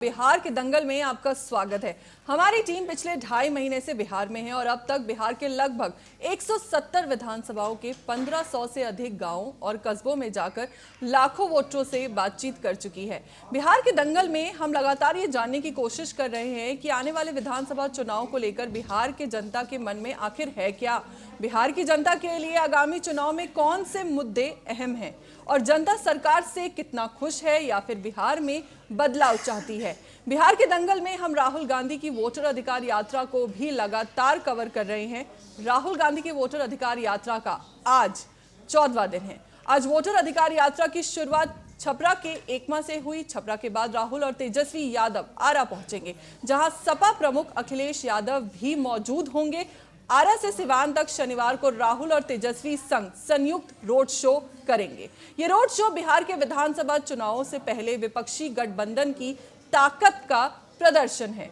बिहार के दंगल में आपका स्वागत है। हमारी टीम पिछले 2.5 महीने से बिहार में है और अब तक बिहार के लगभग 170 विधानसभाओं के 1500 से अधिक गांवों और कस्बों में जाकर लाखों वोटरों से बातचीत कर चुकी है। बिहार के दंगल में हम लगातार ये जानने की कोशिश कर रहे हैं कि आने वाले विधानसभा चुनाव को लेकर बिहार के जनता के मन में आखिर है क्या। बिहार की जनता के लिए आगामी चुनाव में कौन से मुद्दे अहम हैं और जनता सरकार से कितना खुश है या फिर बिहार में बदलाव चाहती है। बिहार के दंगल में हम राहुल गांधी की वोटर अधिकार यात्रा को भी लगातार कवर कर रहे हैं। राहुल गांधी की वोटर अधिकार यात्रा का आज 14वां दिन है। आज वोटर अधिकार यात्रा की शुरुआत छपरा के एकमा से हुई। छपरा के बाद राहुल और तेजस्वी यादव आरा पहुंचेंगे, जहां सपा प्रमुख अखिलेश यादव भी मौजूद होंगे। आरा से सिवान तक शनिवार को राहुल और तेजस्वी संग संयुक्त रोड शो करेंगे। ये रोड शो बिहार के विधानसभा चुनावों से पहले विपक्षी गठबंधन की ताकत का प्रदर्शन है।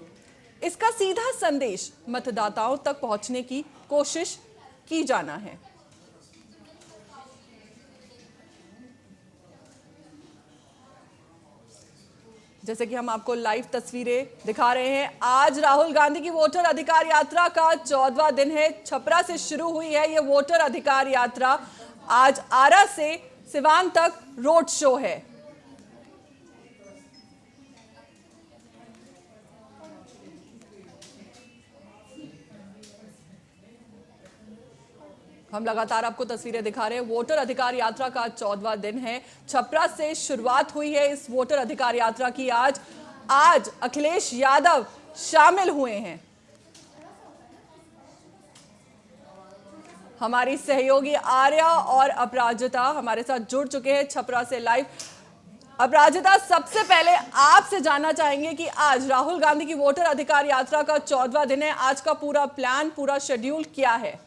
इसका सीधा संदेश मतदाताओं तक पहुंचने की कोशिश की जाना है। जैसे कि हम आपको लाइव तस्वीरें दिखा रहे हैं, आज राहुल गांधी की वोटर अधिकार यात्रा का 14वां दिन है। छपरा से शुरू हुई है ये वोटर अधिकार यात्रा। आज आरा से सिवान तक रोड शो है। हम लगातार आपको तस्वीरें दिखा रहे हैं। वोटर अधिकार यात्रा का 14वां दिन है। छपरा से शुरुआत हुई है इस वोटर अधिकार यात्रा की। आज अखिलेश यादव शामिल हुए हैं। हमारी सहयोगी आर्या और अपराजिता हमारे साथ जुड़ चुके हैं छपरा से लाइव। अपराजिता, सबसे पहले आपसे जानना चाहेंगे कि आज राहुल गांधी की वोटर अधिकार यात्रा का 14वां दिन है। आज का पूरा प्लान, पूरा शेड्यूल क्या है?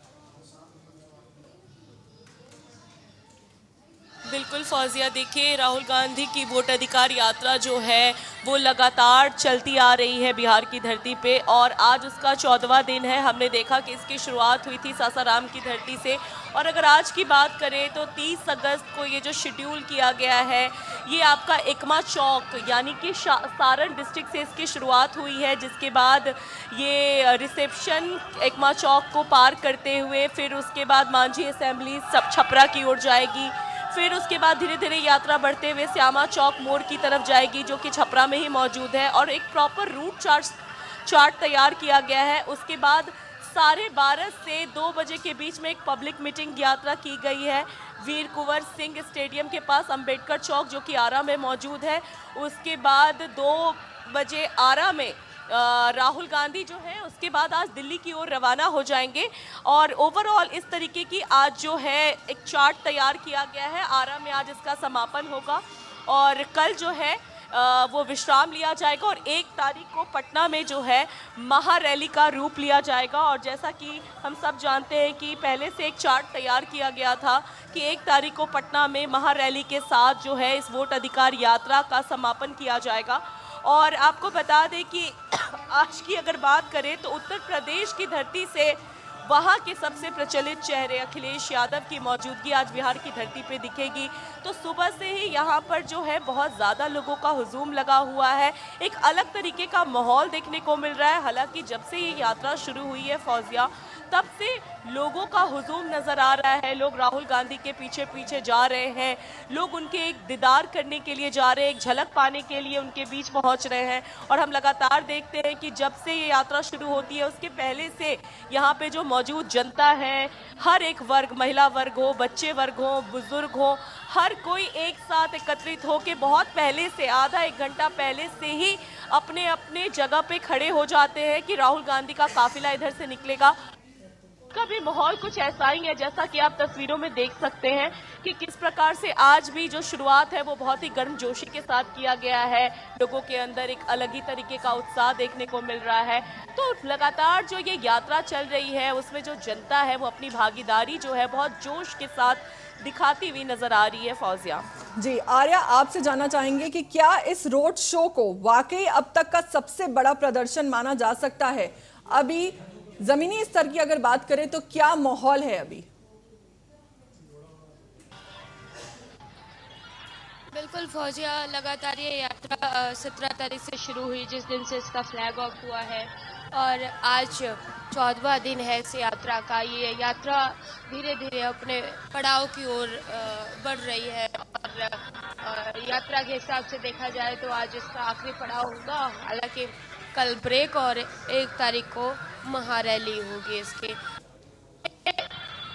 बिल्कुल फौजिया, देखिए राहुल गांधी की वोट अधिकार यात्रा जो है वो लगातार चलती आ रही है बिहार की धरती पे और आज उसका 14वां दिन है। हमने देखा कि इसकी शुरुआत हुई थी सासाराम की धरती से और अगर आज की बात करें तो 30 अगस्त को ये जो शेड्यूल किया गया है ये आपका एकमा चौक यानी कि सारण डिस्ट्रिक्ट से इसकी शुरुआत हुई है, जिसके बाद ये रिसेप्शन एकमा चौक को पार करते हुए फिर उसके बाद मांझी असेंबली सब छपरा की ओर जाएगी। फिर उसके बाद धीरे धीरे यात्रा बढ़ते हुए श्यामा चौक मोड़ की तरफ जाएगी, जो कि छपरा में ही मौजूद है और एक प्रॉपर रूट चार्ट तैयार किया गया है। उसके बाद 12:30 से 2 बजे के बीच में एक पब्लिक मीटिंग यात्रा की गई है वीर कुंवर सिंह स्टेडियम के पास अंबेडकर चौक, जो कि आरा में मौजूद है। उसके बाद 2 बजे आरा में राहुल गांधी जो है उसके बाद आज दिल्ली की ओर रवाना हो जाएंगे और ओवरऑल इस तरीके की आज जो है एक चार्ट तैयार किया गया है। आरा में आज इसका समापन होगा और कल जो है वो विश्राम लिया जाएगा और 1 तारीख को पटना में जो है महारैली का रूप लिया जाएगा। और जैसा कि हम सब जानते हैं कि पहले से एक चार्ट तैयार किया गया था कि 1 तारीख को पटना में महारैली के साथ जो है इस वोट अधिकार यात्रा का समापन किया जाएगा। और आपको बता दें कि आज की अगर बात करें तो उत्तर प्रदेश की धरती से वहाँ के सबसे प्रचलित चेहरे अखिलेश यादव की मौजूदगी आज बिहार की धरती पे दिखेगी। तो सुबह से ही यहाँ पर जो है बहुत ज़्यादा लोगों का हुजूम लगा हुआ है, एक अलग तरीके का माहौल देखने को मिल रहा है। हालांकि जब से ये यात्रा शुरू हुई है फौजिया, तब से लोगों का हुजूम नज़र आ रहा है। लोग राहुल गांधी के पीछे पीछे जा रहे हैं, लोग उनके एक दीदार करने के लिए जा रहे हैं, एक झलक पाने के लिए उनके बीच पहुंच रहे हैं। और हम लगातार देखते हैं कि जब से ये यात्रा शुरू होती है उसके पहले से यहाँ पे जो मौजूद जनता है, हर एक वर्ग, महिला वर्ग हो, बच्चे वर्ग हो, बुजुर्ग हो, हर कोई एक साथ एकत्रित हो के बहुत पहले से आधा 1 घंटा पहले से ही अपने अपने जगह पे खड़े हो जाते हैं कि राहुल गांधी का काफिला इधर से निकलेगा। का भी माहौल कुछ ऐसा ही है, जैसा कि आप तस्वीरों में देख सकते हैं कि किस प्रकार से आज भी जो शुरुआत है वो बहुत ही गर्मजोशी के साथ किया गया है। लोगों के अंदर एक अलग ही तरीके का उत्साह देखने को मिल रहा है। तो लगातार जो ये यात्रा चल रही है उसमें जो जनता है वो अपनी भागीदारी जो है बहुत जोश के साथ दिखाती हुई नजर आ रही है। फौजिया जी, आर्या आपसे जानना चाहेंगे कि क्या इस रोड शो को वाकई अब तक का सबसे बड़ा प्रदर्शन माना जा सकता है? अभी जमीनी स्तर की अगर बात करें तो क्या माहौल है अभी? बिल्कुल फौजिया, लगातार ये यात्रा 17 तारीख से शुरू हुई, जिस दिन से इसका फ्लैग ऑफ हुआ है, और आज 14वां दिन है इस यात्रा का। ये यात्रा धीरे धीरे अपने पड़ाव की ओर बढ़ रही है, और यात्रा के हिसाब से देखा जाए तो आज इसका आखिरी पड़ाव होगा। हालांकि कल ब्रेक और 1 तारीख को महारैली होगी इसकी।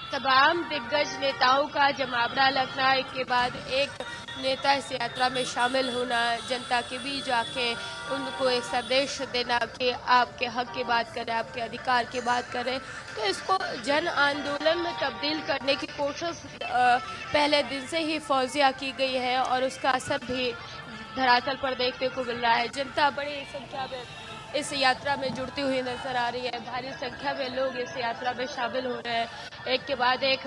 तमाम दिग्गज नेताओं का जमावड़ा लगना, एक के बाद एक नेता इस यात्रा में शामिल होना, जनता के बीच जाके उनको एक संदेश देना कि आपके हक की बात करें, आपके अधिकार की बात करें, तो इसको जन आंदोलन में तब्दील करने की कोशिश पहले दिन से ही फौजिया की गई है, और उसका असर भी धरातल पर देखने को मिल रहा है। जनता बड़ी संख्या में इस यात्रा में जुड़ती हुई नजर आ रही है। भारी संख्या में लोग इस यात्रा में शामिल हो रहे हैं। एक के बाद एक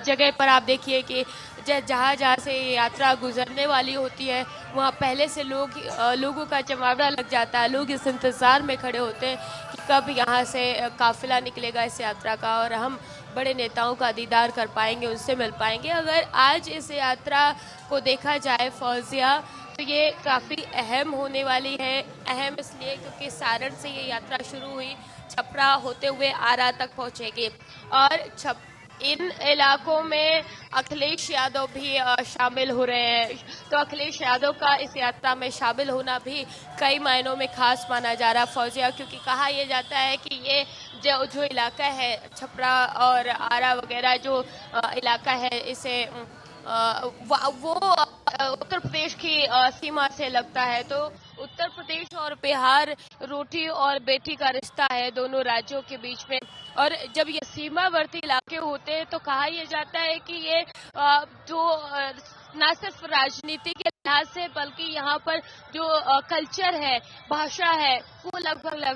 जगह पर आप देखिए कि जहाँ जहाँ से ये यात्रा गुजरने वाली होती है, वहाँ पहले से लोगों का जमावड़ा लग जाता है। लोग इस इंतज़ार में खड़े होते हैं कि कब यहाँ से काफिला निकलेगा इस यात्रा का, और हम बड़े नेताओं का दीदार कर पाएंगे, उनसे मिल पाएंगे। अगर आज इस यात्रा को देखा जाए फौजिया, तो ये काफ़ी अहम होने वाली है। अहम इसलिए क्योंकि सारण से ये यात्रा शुरू हुई, छपरा होते हुए आरा तक पहुंचेगी, और इन इलाकों में अखिलेश यादव भी शामिल हो रहे हैं। तो अखिलेश यादव का इस यात्रा में शामिल होना भी कई मायनों में खास माना जा रहा फौजिया, क्योंकि कहा यह जाता है कि ये जो इलाका है छपरा और आरा वगैरह जो इलाका है, इसे वो उत्तर प्रदेश की सीमा से लगता है। तो उत्तर प्रदेश और बिहार रोटी और बेटी का रिश्ता है दोनों राज्यों के बीच में, और जब ये सीमावर्ती इलाके होते हैं तो कहा यह जाता है कि ये जो न सिर्फ राजनीति के लिहाज से, बल्कि यहाँ पर जो कल्चर है, भाषा है, वो लगभग